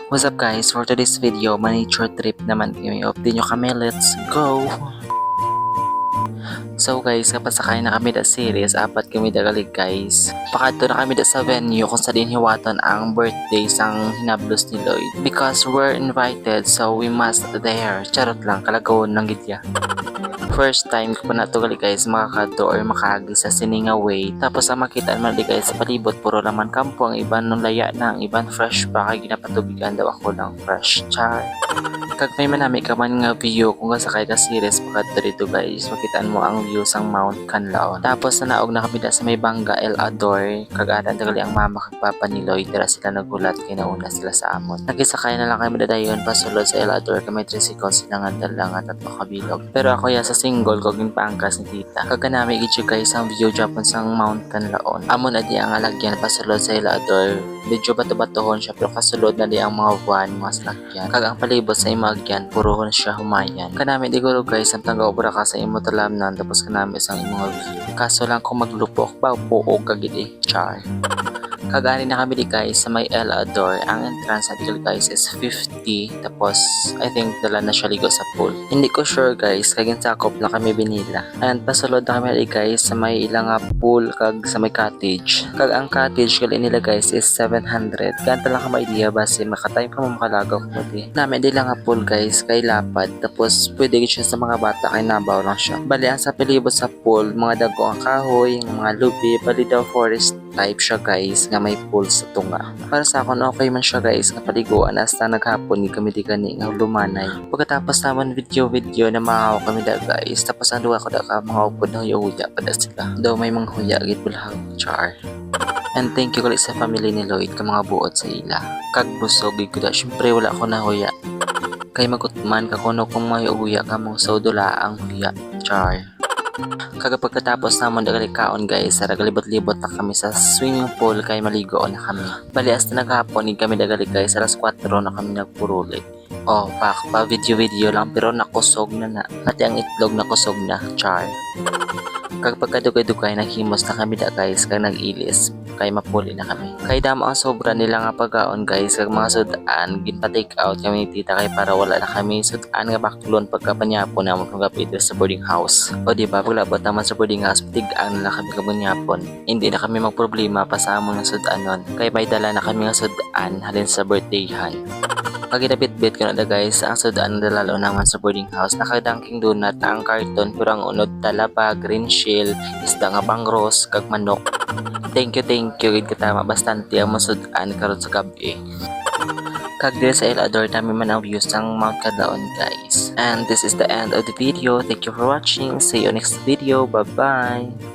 What's up guys? For today's video, miniature trip naman kami. Update nyo kami, let's go! So guys, kapag sakay na kami da series, apat kami dagalig guys. Pakadto na kami da sa venue kung sa din hiwaton ang birthday sang hinablos ni Lloyd. Because we're invited, so we must there. Charot lang, kalagawon ng gidya. First time ko pa na ito gali guys makakadto or makahagi sa Sininga Way. Tapos ang makita naman di guys sa palibot puro naman kampo, ang iban nung laya na, ang iban fresh pa kay ginapatubigan daw ako ng fresh char. Kag may manami ka man nga view kung sakay ka series pakadto dito guys, makitaan mo ang view sang Mount Canlaon. Tapos naog na kami da sa may bangga El Ador, kag adan gali ang mama kag papa ni Lloyd dira sila nagulat kay nauna sila sa amon. Nagisakay na lang kami dadayon pasulod sa El Ador kay may tricycle sila nga dala nga tatlo kabilog. Pero ako ya sa single kog paangkas ni tita. Kaganami gid guys ang view Japan sang Mount Canlaon. Amon adi ang alagyan pasulod sa El Ador. Medyo bato-batohon siya pero kasulod na di ang mga buwan, mga salakyan. Kag ang palibot sa imagyan, purohon siya humayan. Kanami diguro guys, ang tangga obra ka sa imo talamnan tapos kanami isang imong view. Kaso lang kung maglupok ba puog kagid char. Kagani na kami di guys sa may El Ador. Ang entrance sa dito guys is 50. Tapos I think dala na siya ligo sa pool. Hindi ko sure guys, kagin sakop na kami binila. And pasulod na kami di guys sa may ilang pool kag sa may cottage. Kag ang cottage gali nila guys is 700. Ganta lang ka may idea base makatime ka mo makalagaw ko di. Namin di lang pool guys kay lapad. Tapos pwede siya sa mga bata kay nabaw lang siya. Bali ang sa palibot sa pool, mga dago ang kahoy, mga lubi, bali daw forest type siya guys nga may pool sa tunga. Para sa akon okay man siya guys nga paliguan hasta naghapon ni kami di gani nga lumanay. Pagkatapos naman video na maaw kami da guys. Tapos ang duwa ko da ka mga upod na huya pada sila. Daw may mga huya gid bulhang char. And thank you ulit sa family ni Lloyd ka mga buot sa ila. Kag busog gid ko da syempre wala ko na huya. Kay magutman ka kuno kung may huya ka mo so dula ang huya char. Pagkatapos naman kaon guys, nagalibot-libot na kami sa swimming pool kay maligo na kami. Bali hasta naghapon kami dagali guys, alas 4 na kami nagpurulit. Oh, pa video lang pero nakusog na. Pati ang itlog nakusog na, char. Kag pagkadugay-dugay naghimos na kami da guys, kag nag-ilis kay mapuli na kami. Kay damo ang sobra nila nga pagkaon guys, kag mga sudan ginpa-take out kami ni tita kay para wala na kami sudan nga baklon pagkapanyapon na magkapit sa boarding house. O di ba paglabot naman sa boarding house, tigaan na kami kabanyapon. Hindi na kami magproblema pa sa among sudan nun. Kay may dala na kami nga sudan halin sa birthdayhan. Pag inabit-bit ko na da guys, ang sudan na dalalo naman sa boarding house, nakadangking donut na ang karton pero ang unod talaba, green shell, isda nga bangros, kag manok. Thank you gid katama bastante ang masudan karon sa gabi. Kag diri sa El Ador namin man ang views ng Mount Canlaon guys. And this is the end of the video. Thank you for watching. See you next video. Bye bye.